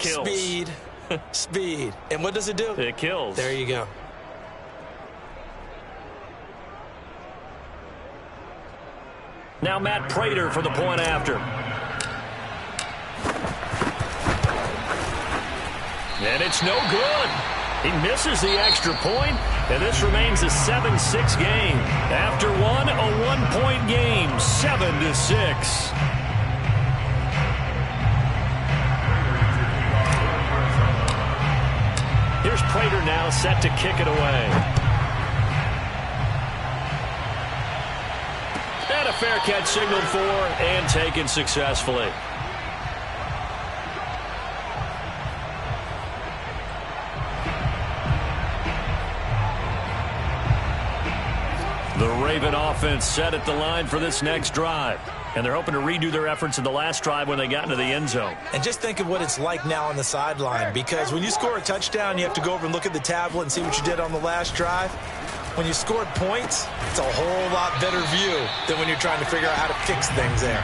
kills. Speed. Speed. And what does it do? It kills. There you go. Now Matt Prater for the point after. And it's no good. He misses the extra point, and this remains a 7-6 game. After one, a one-point game, 7-6. Here's Prater now set to kick it away. And a fair catch signaled for and taken successfully. The Raven offense set at the line for this next drive. And they're hoping to redo their efforts in the last drive when they got into the end zone. And just think of what it's like now on the sideline, because when you score a touchdown, you have to go over and look at the tablet and see what you did on the last drive. When you scored points, it's a whole lot better view than when you're trying to figure out how to fix things there.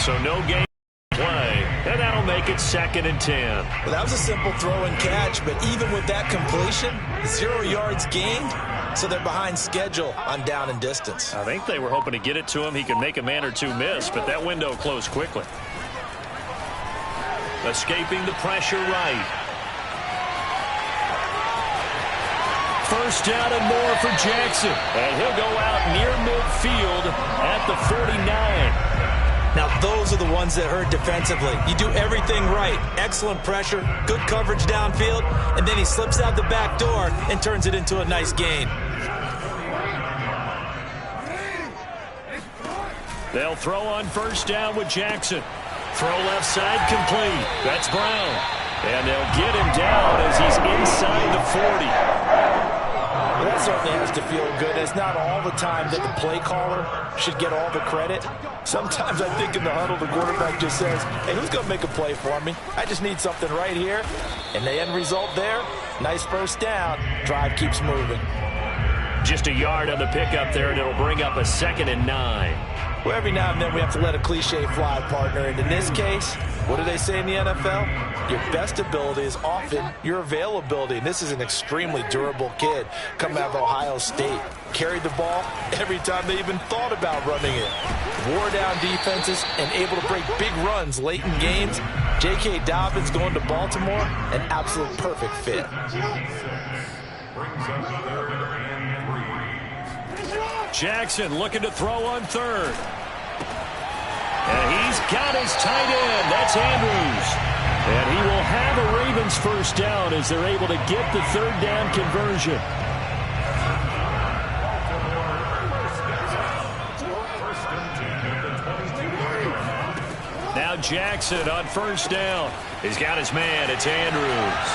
So no game play, and that'll make it 2nd and 10. Well, that was a simple throw and catch, but even with that completion, 0 yards gained, so they're behind schedule on down and distance. I think they were hoping to get it to him. He could make a man or two miss, but that window closed quickly. Escaping the pressure right. First down and more for Jackson. And he'll go out near midfield at the 49. Now, those are the ones that hurt defensively. You do everything right. Excellent pressure, good coverage downfield, and then he slips out the back door and turns it into a nice gain. They'll throw on first down with Jackson. Throw left side complete. That's Brown. And they'll get him down as he's inside the 40. Well, that certainly has to feel good. It's not all the time that the play caller should get all the credit. Sometimes I think in the huddle, the quarterback just says, hey, who's going to make a play for me? I just need something right here. And the end result there, nice first down. Drive keeps moving. Just a yard on the pickup there, and it'll bring up a 2nd and 9. Well, every now and then we have to let a cliche fly, partner. And in this case, what do they say in the NFL? Your best ability is often your availability. And this is an extremely durable kid coming out of Ohio State. Carried the ball every time they even thought about running it. Wore down defenses and able to break big runs late in games. J.K. Dobbins going to Baltimore, an absolute perfect fit. Jackson looking to throw on third. And he's got his tight end. That's Andrews. And he will have a Ravens first down as they're able to get the third down conversion. Now Jackson on first down. He's got his man. It's Andrews.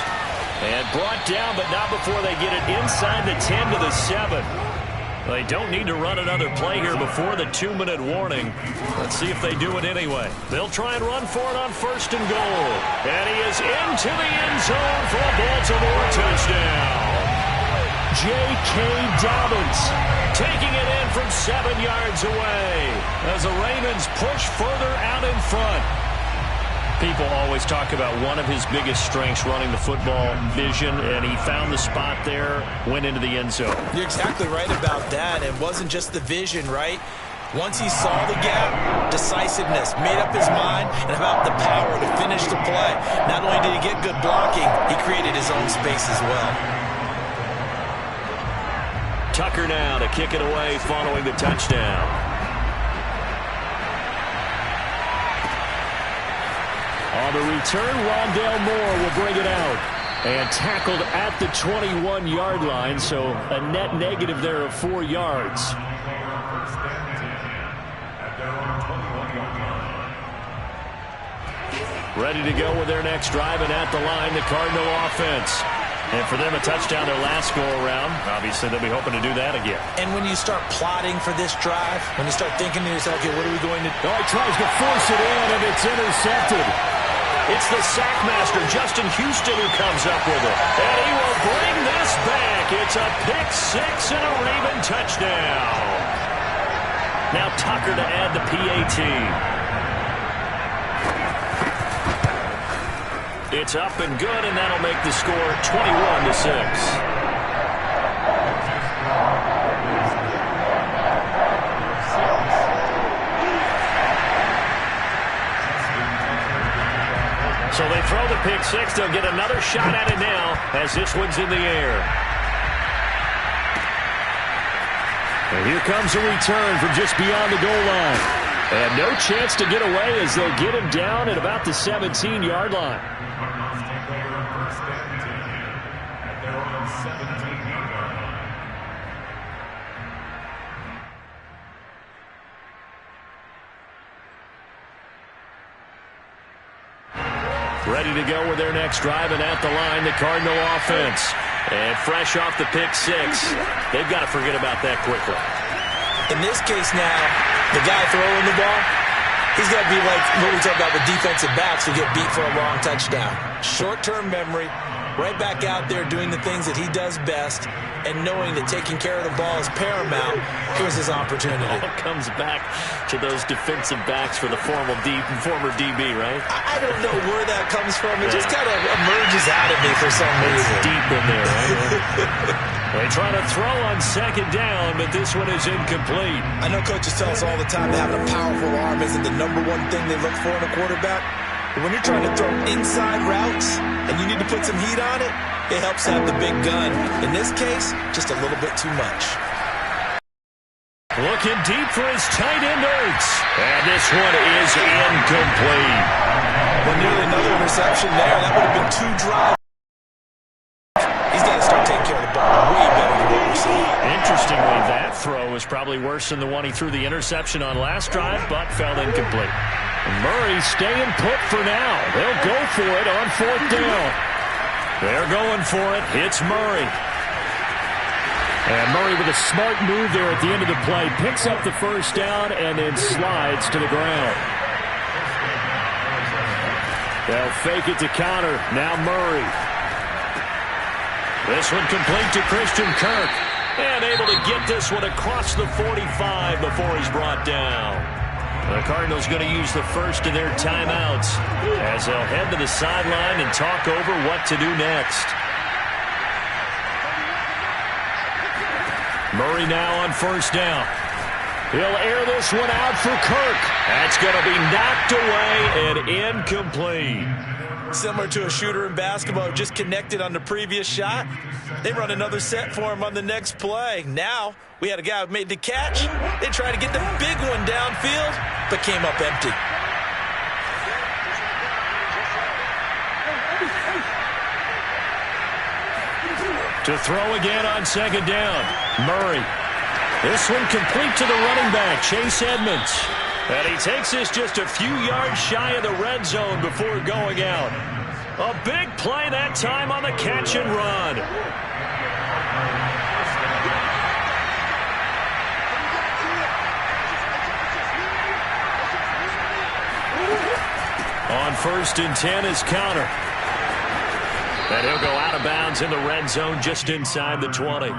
And brought down, but not before they get it inside the 10 to the 7. They don't need to run another play here before the 2-minute warning. Let's see if they do it anyway. They'll try and run for it on first and goal. And he is into the end zone for a Baltimore touchdown. J.K. Dobbins taking it in from 7 yards away as the Ravens push further out in front. People always talk about one of his biggest strengths, running the football, vision, and he found the spot there, went into the end zone. You're exactly right about that. It wasn't just the vision, right? Once he saw the gap, decisiveness, made up his mind, and about the power to finish the play. Not only did he get good blocking, he created his own space as well. Tucker now to kick it away following the touchdown. On the return, Rondale Moore will bring it out. And tackled at the 21-yard line, so a net negative there of 4 yards. Ready to go with their next drive, and at the line, the Cardinal offense. And for them, a touchdown their last go-around. Obviously, they'll be hoping to do that again. And when you start plotting for this drive, when you start thinking to yourself, okay, what are we going to do? Oh, he tries to force it in, and it's intercepted. It's the sackmaster, Justin Houston, who comes up with it. And he will bring this back. It's a pick six and a Raven touchdown. Now Tucker to add the PAT. It's up and good, and that'll make the score 21-6. So they throw the pick six. They'll get another shot at it now as this one's in the air. And here comes a return from just beyond the goal line. And no chance to get away as they'll get him down at about the 17-yard line. Ready to go with their next drive, and at the line, the Cardinal offense. And fresh off the pick six, they've got to forget about that quickly. In this case now, the guy throwing the ball, he's got to be like what we talk about with defensive backs who get beat for a long touchdown. Short-term memory, right back out there doing the things that he does best, and knowing that taking care of the ball is paramount. Here's his opportunity. It all comes back to those defensive backs for the former DB, right? I don't know where that comes from. It just kind of emerges out of me for some reason. It's deep in there, right? They try to throw on second down, but this one is incomplete. I know coaches tell us all the time that having a powerful arm isn't the #1 thing they look for in a quarterback. But when you're trying to throw inside routes and you need to put some heat on it, it helps have the big gun. In this case, just a little bit too much. Looking deep for his tight end, Ertz. And this one is incomplete. Well, nearly another interception there. That would have been 2 drives. He's got to start taking care of the ball way better than what we're seeing. Interestingly, that throw was probably worse than the one he threw the interception on last drive, but fell incomplete. Murray staying put for now. They'll go for it on 4th down. They're going for it. It's Murray. And Murray with a smart move there at the end of the play. Picks up the first down and then slides to the ground. They'll fake it to counter. Now Murray. This one complete to Christian Kirk. And able to get this one across the 45 before he's brought down. The Cardinals going to use the first of their timeouts as they'll head to the sideline and talk over what to do next. Murray now on 1st down. He'll air this one out for Kirk. That's going to be knocked away and incomplete. Similar to a shooter in basketball, just connected on the previous shot. They run another set for him on the next play. Now, we had a guy who made the catch. They tried to get the big one downfield, but came up empty. To throw again on 2nd down. Murray. This one complete to the running back, Chase Edmonds. And he takes this just a few yards shy of the red zone before going out. A big play that time on the catch and run. On 1st and 10 is counter. And he'll go out of bounds in the red zone just inside the 20.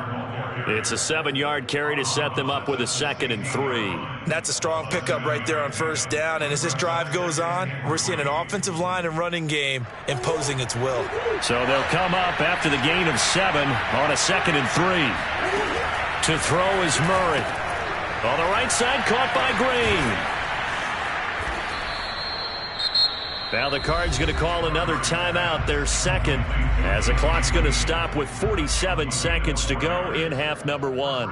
It's a 7-yard carry to set them up with a 2nd and 3. That's a strong pickup right there on 1st down. And as this drive goes on, we're seeing an offensive line and running game imposing its will. So they'll come up after the gain of 7 on a 2nd and 3. To throw is Murray. On the right side, caught by Green. Now the Cards going to call another timeout, their 2nd, as the clock's going to stop with 47 seconds to go in half number 1.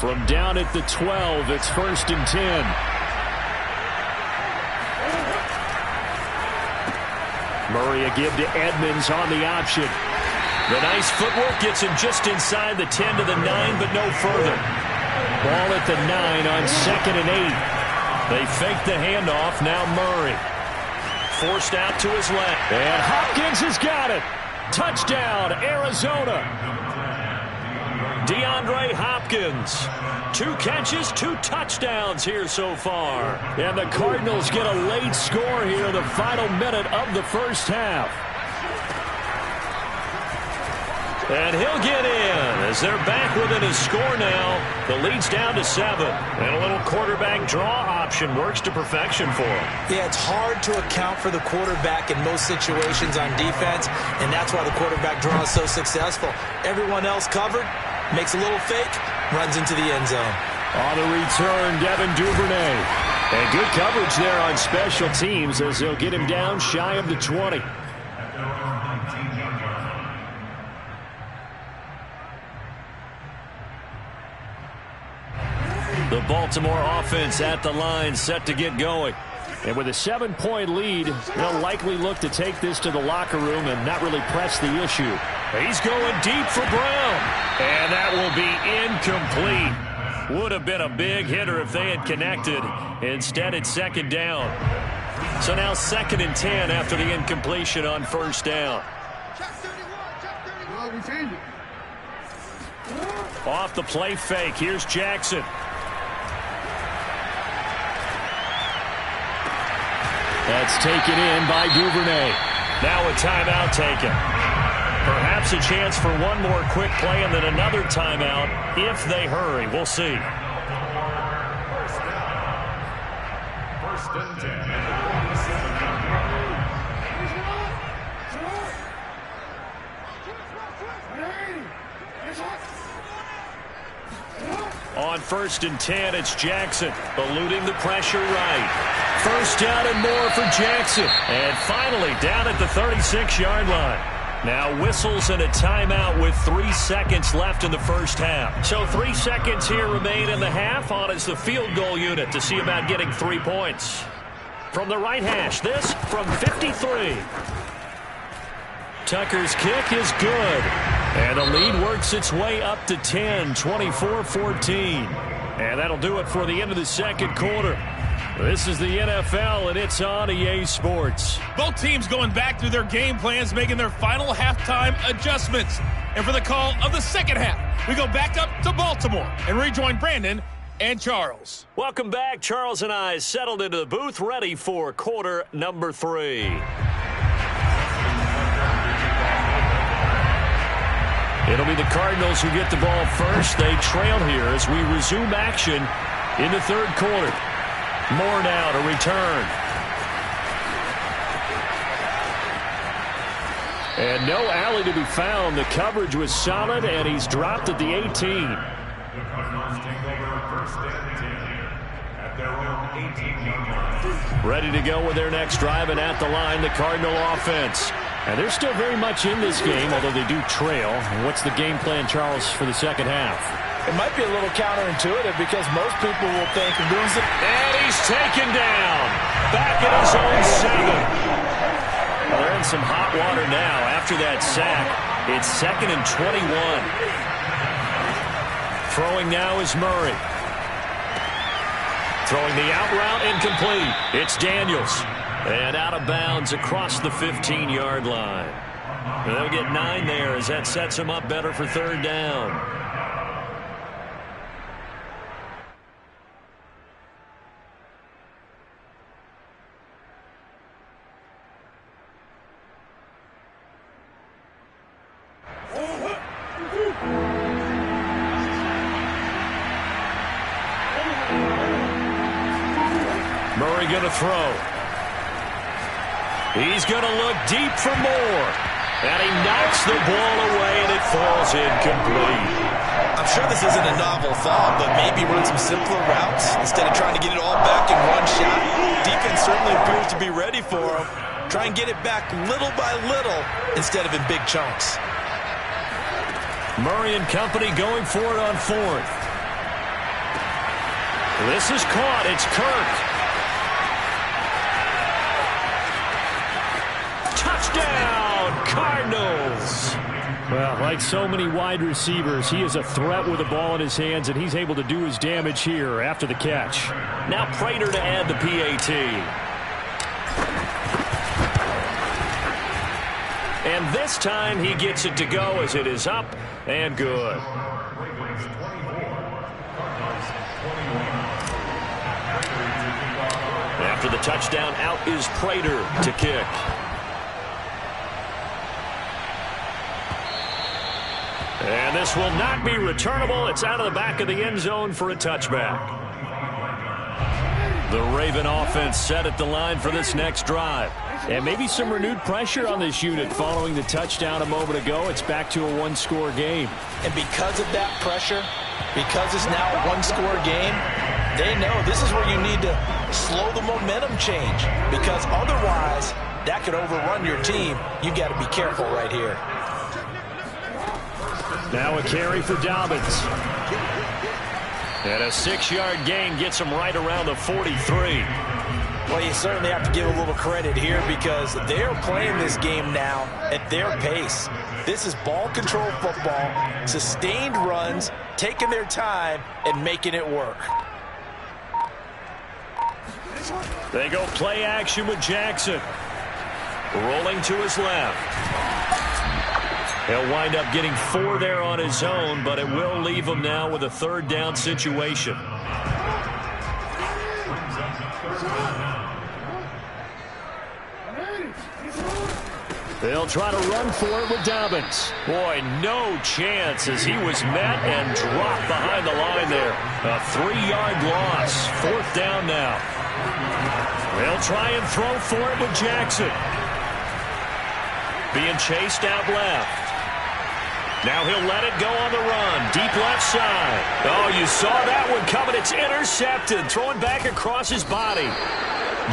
From down at the 12, it's 1st and 10. Murray a give to Edmonds on the option. The nice footwork gets him just inside the 10 to the 9, but no further. Ball at the 9 on 2nd and 8. They fake the handoff. Now Murray. Forced out to his left. And Hopkins has got it. Touchdown, Arizona. DeAndre Hopkins. 2 catches, 2 touchdowns here so far. And the Cardinals get a late score here in the final minute of the first half. And he'll get in as they're back within a score now. The lead's down to 7. And a little quarterback draw option works to perfection for him. Yeah, it's hard to account for the quarterback in most situations on defense, and that's why the quarterback draw is so successful. Everyone else covered, makes a little fake, runs into the end zone. On the return, Devin Duvernay. And good coverage there on special teams as they'll get him down shy of the 20. The Baltimore offense at the line, set to get going. And with a 7-point lead, they'll likely look to take this to the locker room and not really press the issue. He's going deep for Brown. And that will be incomplete. Would have been a big hitter if they had connected. Instead, it's second down. So now 2nd and 10 after the incompletion on first down. Off the play fake, here's Jackson. That's taken in by Duvernay. Now a timeout taken. Perhaps a chance for one more quick play and then another timeout if they hurry. We'll see. First and 10. On 1st and 10, it's Jackson, eluding the pressure right. First down and more for Jackson. And finally down at the 36-yard line. Now whistles and a timeout with 3 seconds left in the first half. So 3 seconds here remain in the half. On is the field goal unit to see about getting 3 points. From the right hash, this from 53. Tucker's kick is good. And the lead works its way up to 10, 24-14. And that'll do it for the end of the second quarter. This is the NFL, and it's on EA Sports. Both teams going back through their game plans, making their final halftime adjustments. And for the call of the second half, we go back up to Baltimore and rejoin Brandon and Charles. Welcome back. Charles and I settled into the booth, ready for quarter number 3. It'll be the Cardinals who get the ball first. They trail here as we resume action in the third quarter. Moore now to return. And no alley to be found. The coverage was solid, and he's dropped at the 18. The Cardinals take over 1st and 10 at their own 18-yard line. Ready to go with their next drive, and at the line, the Cardinal offense. And they're still very much in this game, although they do trail. What's the game plan, Charles, for the second half? It might be a little counterintuitive because most people will think losing. And he's taken down. Back at his own 7. Well, they're in some hot water now after that sack. It's 2nd and 21. Throwing now is Murray. Throwing the out route incomplete. It's Daniels. And out of bounds across the 15-yard line. And they'll get 9 there as that sets them up better for third down. Murray going to throw. He's going to look deep for more. And he knocks the ball away, and it falls incomplete. I'm sure this isn't a novel thought, but maybe run some simpler routes instead of trying to get it all back in one shot. Defense certainly appears to be ready for him. Try and get it back little by little instead of in big chunks. Murray and company going for it on 4th. This is caught. It's Kirk. Touchdown, Cardinals. Well, like so many wide receivers, he is a threat with the ball in his hands, and he's able to do his damage here after the catch. Now Prater to add the PAT. And this time he gets it to go as it is up and good. After the touchdown, out is Prater to kick. And this will not be returnable. It's out of the back of the end zone for a touchback. The Raven offense set at the line for this next drive. And maybe some renewed pressure on this unit following the touchdown a moment ago. It's back to a one-score game. And because of that pressure, because it's now a one-score game, they know this is where you need to slow the momentum change. Because otherwise, that could overrun your team. You got to be careful right here. Now a carry for Dobbins. And a 6-yard gain gets him right around the 43. Well, you certainly have to give a little credit here because they're playing this game now at their pace. This is ball control football, sustained runs, taking their time and making it work. They go play action with Jackson. Rolling to his left. He'll wind up getting 4 there on his own, but it will leave him now with a 3rd down situation. They'll try to run for it with Dobbins. Boy, no chance as he was met and dropped behind the line there. A 3-yard loss. 4th down now. They'll try and throw for it with Jackson. Being chased out left. Now he'll let it go on the run. Deep left side. Oh, you saw that one coming. It's intercepted. Throwing back across his body.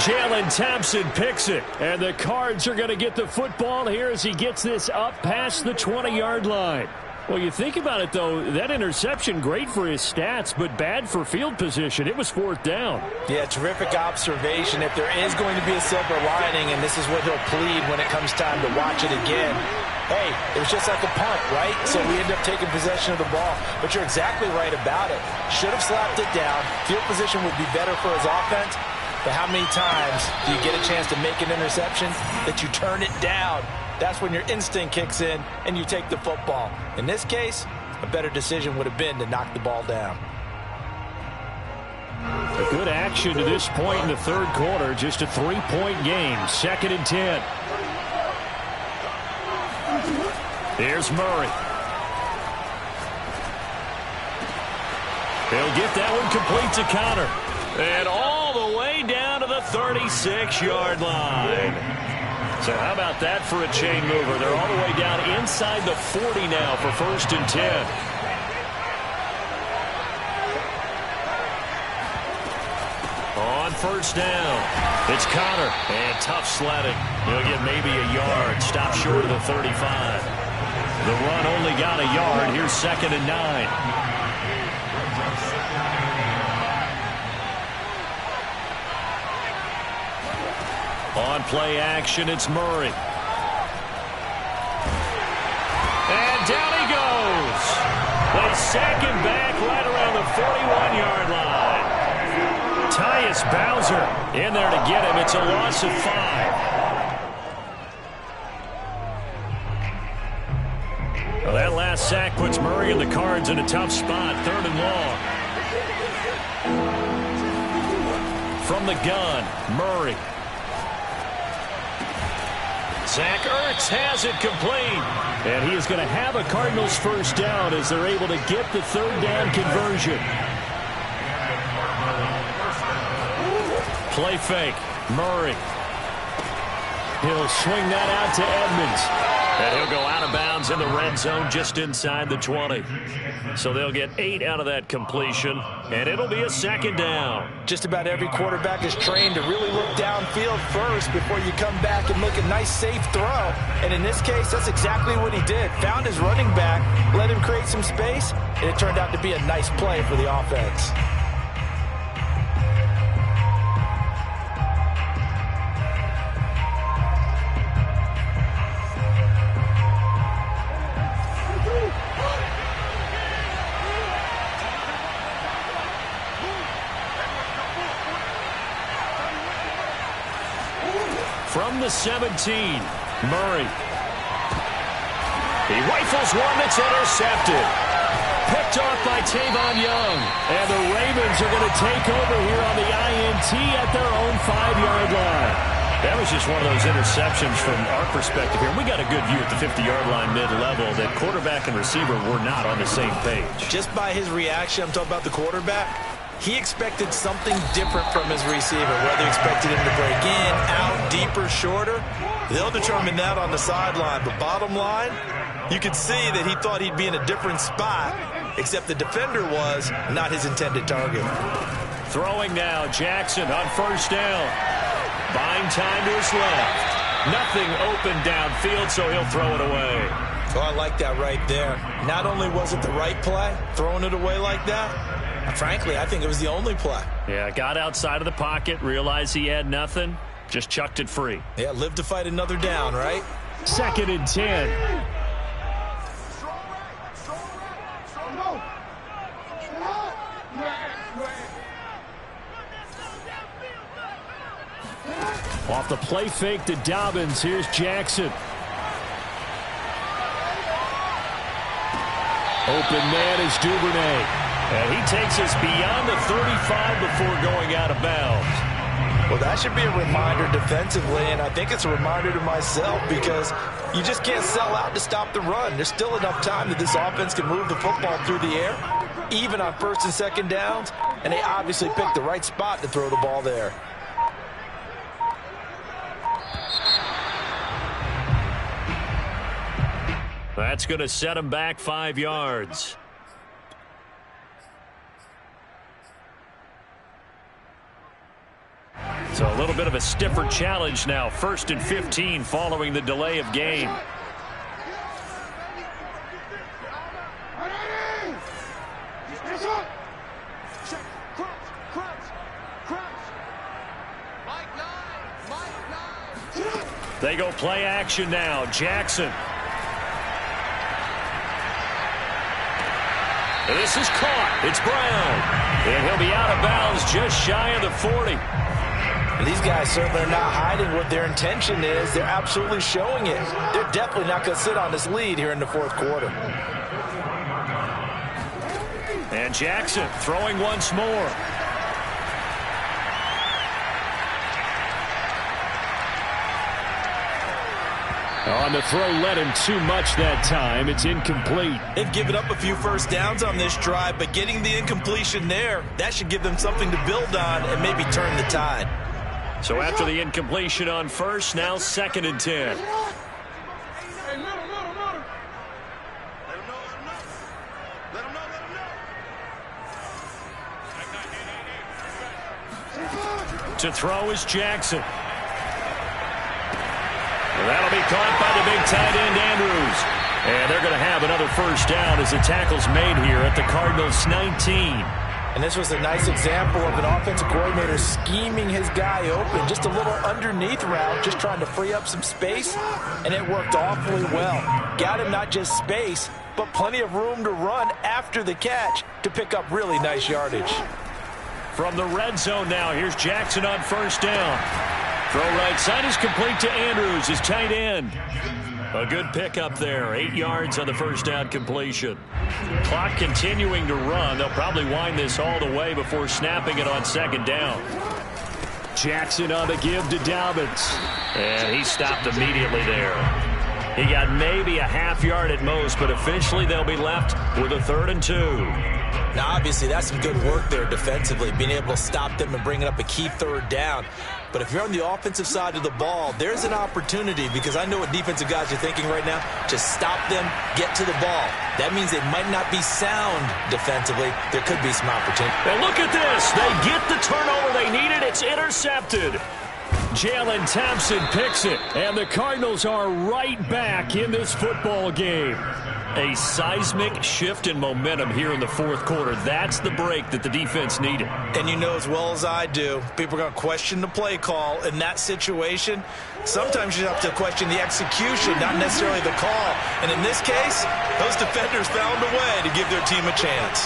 Jalen Thompson picks it. And the Cards are going to get the football here as he gets this up past the 20-yard line. Well, you think about it, though, that interception, great for his stats, but bad for field position. It was 4th down. Yeah, terrific observation. If there is going to be a silver lining, and this is what he'll plead when it comes time to watch it again, hey, it was just like a punt, right? So we end up taking possession of the ball. But you're exactly right about it. Should have slapped it down. Field position would be better for his offense. But how many times do you get a chance to make an interception that you turn it down? That's when your instinct kicks in and you take the football. In this case, a better decision would have been to knock the ball down. A good action to this point in the 3rd quarter. Just a 3-point game. 2nd and 10. Here's Murray. He'll get that one complete to Connor. And all the way down to the 36-yard line. So how about that for a chain mover? They're all the way down inside the 40 now for 1st and 10. On 1st down, it's Connor. And tough sledding. He'll get maybe a yard. Stop short of the 35. The run only got a yard. Here's 2nd and 9. On play action, it's Murray. And down he goes. They sack him back right around the 41-yard line. Tyus Bowser in there to get him. It's a loss of 5. Well, that last sack puts Murray and the Cards in a tough spot. 3rd and long. From the gun, Murray. Zach Ertz has it complete. And he is going to have a Cardinals 1st down as they're able to get the 3rd down conversion. Play fake. Murray. He'll swing that out to Edmonds. And he'll go out of bounds in the red zone just inside the 20. So they'll get 8 out of that completion, and it'll be a 2nd down. Just about every quarterback is trained to really look downfield first before you come back and make a nice, safe throw. And in this case, that's exactly what he did. Found his running back, let him create some space, and it turned out to be a nice play for the offense. From the 17, Murray. He rifles one that's intercepted. Picked off by Tavon Young. And the Ravens are going to take over here on the INT at their own 5-yard line. That was just one of those interceptions from our perspective here. We got a good view at the 50-yard line mid-level that quarterback and receiver were not on the same page. Just by his reaction, I'm talking about the quarterback, he expected something different from his receiver, whether he expected him to break in, out, deeper, shorter. They'll determine that on the sideline. But bottom line, you could see that he thought he'd be in a different spot, except the defender was not his intended target. Throwing now, Jackson on first down. Buying time to his left. Nothing open downfield, so he'll throw it away. Oh, I like that right there. Not only was it the right play, throwing it away like that, frankly, I think it was the only play. Yeah, got outside of the pocket, realized he had nothing, just chucked it free. Yeah, live to fight another down, right? 2nd and 10. Off the play fake to Dobbins. Here's Jackson. Open man is Duvernay. And he takes us beyond the 35 before going out of bounds. Well, that should be a reminder defensively, and I think it's a reminder to myself because you just can't sell out to stop the run. There's still enough time that this offense can move the football through the air, even on 1st and 2nd downs, and they obviously picked the right spot to throw the ball there. That's going to set him back 5 yards. So a little bit of a stiffer challenge now. 1st and 15 following the delay of game. They go play action now. Jackson. This is caught. It's Brown. And he'll be out of bounds just shy of the 40. And these guys certainly are not hiding what their intention is. They're absolutely showing it. They're definitely not going to sit on this lead here in the 4th quarter. And Jackson throwing once more. On the throw, led him too much that time. It's incomplete. They've given up a few first downs on this drive, but getting the incompletion there, that should give them something to build on and maybe turn the tide. So after the incompletion on first, now 2nd and 10. To throw is Jackson. That'll be caught by the big tight end, Andrews. And they're going to have another first down as the tackle's made here at the Cardinals' 19. And this was a nice example of an offensive coordinator scheming his guy open. Just a little underneath route, just trying to free up some space, and it worked awfully well. Got him not just space, but plenty of room to run after the catch to pick up really nice yardage. From the red zone now, here's Jackson on first down. Throw right side is complete to Andrews, his tight end. A good pickup there. 8 yards on the first down completion. Clock continuing to run. They'll probably wind this all the way before snapping it on 2nd down. Jackson on the give to Dobbins. And he stopped immediately there. He got maybe a half yard at most, but officially they'll be left with a 3rd and 2. Now, obviously, that's some good work there defensively, being able to stop them and bringing up a key 3rd down. But if you're on the offensive side of the ball, there's an opportunity, because I know what defensive guys are thinking right now. Just stop them, get to the ball. That means they might not be sound defensively. There could be some opportunity. And look at this. They get the turnover they needed. It's intercepted. Jalen Thompson picks it, and the Cardinals are right back in this football game. A seismic shift in momentum here in the 4th quarter. That's the break that the defense needed. And you know as well as I do, people are going to question the play call in that situation. Sometimes you have to question the execution, not necessarily the call. And in this case, those defenders found a way to give their team a chance.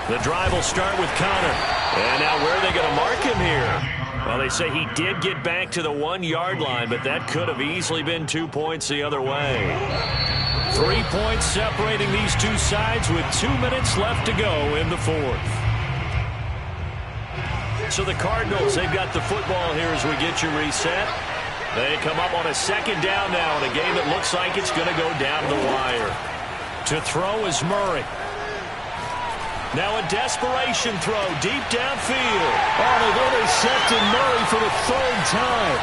The drive will start with Connor. And now where are they going to mark him here? Well, they say he did get back to the 1-yard line, but that could have easily been 2 points the other way. 3 points separating these two sides with 2 minutes left to go in the 4th. So the Cardinals, they've got the football here as we get you reset. They come up on a second down now in a game that looks like it's going to go down the wire. To throw is Murray. Now a desperation throw deep downfield. Oh, they've intercepted Murray for the third time.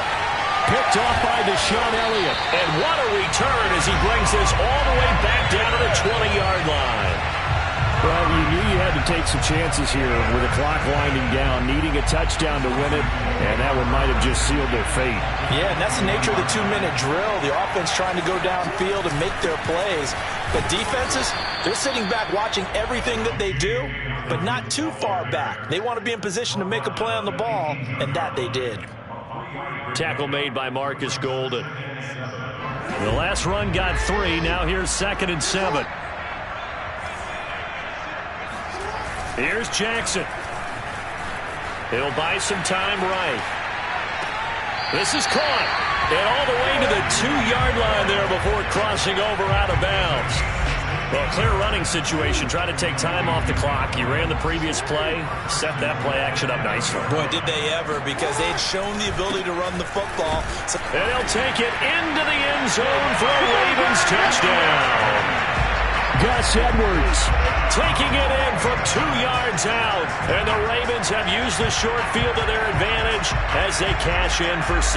Picked off by Deshaun Elliott. And what a return as he brings this all the way back down to the 20-yard line. Well, you knew you had to take some chances here with the clock winding down, needing a touchdown to win it, and that one might have just sealed their fate. Yeah, and that's the nature of the 2-minute drill. The offense trying to go downfield and make their plays. But defenses, they're sitting back watching everything that they do, but not too far back. They want to be in position to make a play on the ball, and that they did. Tackle made by Marcus Golden. The last run got 3. Now here's 2nd and 7. Here's Jackson. He'll buy some time right. This is caught. And all the way to the 2-yard line there before crossing over out of bounds. Well, clear running situation. Try to take time off the clock. He ran the previous play. Set that play action up nicely. Boy, did they ever, because they'd shown the ability to run the football. And he'll take it into the end zone for a Ravens touchdown. Gus Edwards taking it in from 2 yards out. And the Ravens have used the short field to their advantage as they cash in for 6.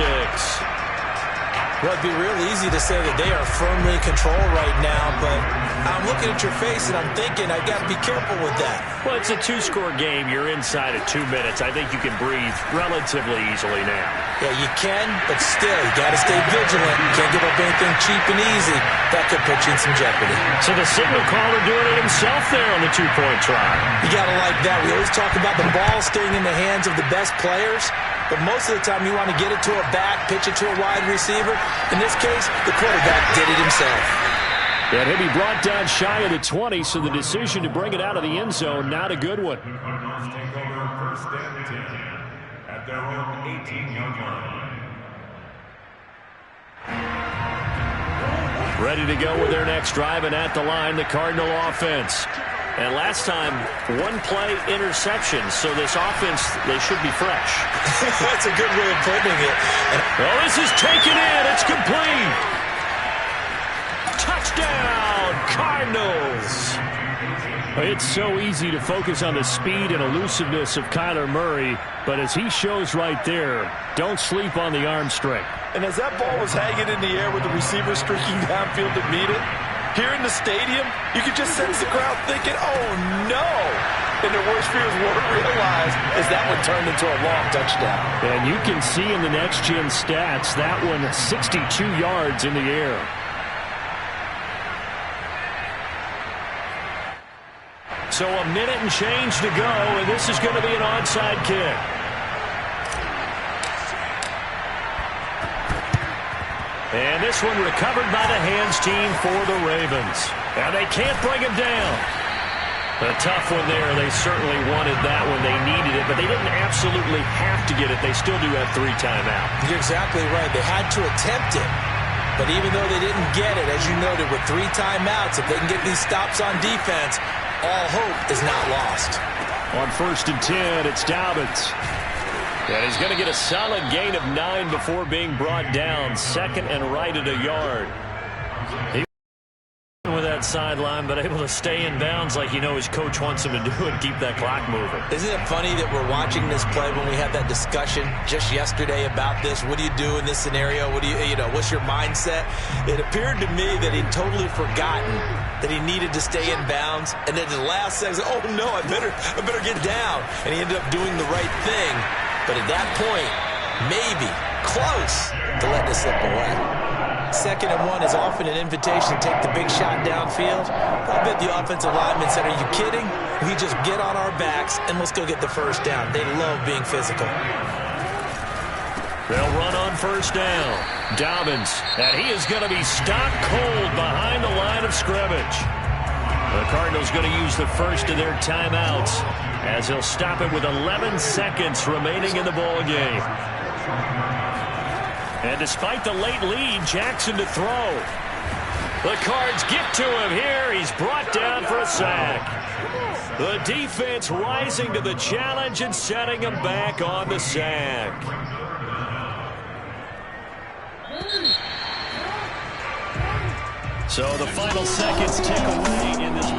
Well, it'd be real easy to say that they are firmly in control right now, but I'm looking at your face and I'm thinking I got to be careful with that. Well, it's a 2-score game. You're inside of 2 minutes. I think you can breathe relatively easily now. Yeah, you can, but still, you got to stay vigilant. You can't give up anything cheap and easy. That could put you in some jeopardy. So the signal caller doing it himself there on the 2-point try. You got to like that. We always talk about the ball staying in the hands of the best players, but most of the time you want to get it to a back, pitch it to a wide receiver. In this case, the quarterback did it himself. And he'll be brought down shy of the 20, so the decision to bring it out of the end zone, not a good one. The Cardinals take over 1st and 10 at their own 18-yard line. Ready to go with their next drive, and at the line, the Cardinal offense. And last time, 1-play interception, so this offense, they should be fresh. That's a good way of putting it. Oh, this is taken in. It's complete. Touchdown, Cardinals. It's so easy to focus on the speed and elusiveness of Kyler Murray, but as he shows right there, don't sleep on the arm strength. And as that ball was hanging in the air with the receiver streaking downfield to meet it, here in the stadium, you could just sense the crowd thinking, oh, no. And their worst fears weren't realized as that one turned into a long touchdown. And you can see in the next-gen stats, that one 62 yards in the air. So a minute and change to go, and this is going to be an onside kick. And this one recovered by the hands team for the Ravens. And they can't bring him down. A tough one there. They certainly wanted that when they needed it, but they didn't absolutely have to get it. They still do have 3 timeouts. You're exactly right. They had to attempt it. But even though they didn't get it, as you noted, with 3 timeouts, if they can get these stops on defense, all hope is not lost. On 1st and 10, it's Dobbins. And he's going to get a solid gain of 9 before being brought down. 2nd and right at a yard. He with that sideline, but able to stay in bounds like you know his coach wants him to do and keep that clock moving. Isn't it funny that we're watching this play when we had that discussion just yesterday about this? What do you do in this scenario? What do you know, what's your mindset? It appeared to me that he'd totally forgotten that he needed to stay in bounds, and then the last second, oh no, I better get down. And he ended up doing the right thing. But at that point, maybe close to letting it slip away. 2nd and 1 is often an invitation to take the big shot downfield. I bet the offensive lineman said, are you kidding? We just get on our backs and let's go get the 1st down. They love being physical. They'll run on 1st down. Dobbins, and he is going to be stopped cold behind the line of scrimmage. The Cardinals going to use the first of their timeouts as he'll stop it with 11 seconds remaining in the ball game. And despite the late lead, Jackson to throw. The Cards get to him here. He's brought down for a sack. The defense rising to the challenge and setting him back on the sack. So the final seconds tick away in this.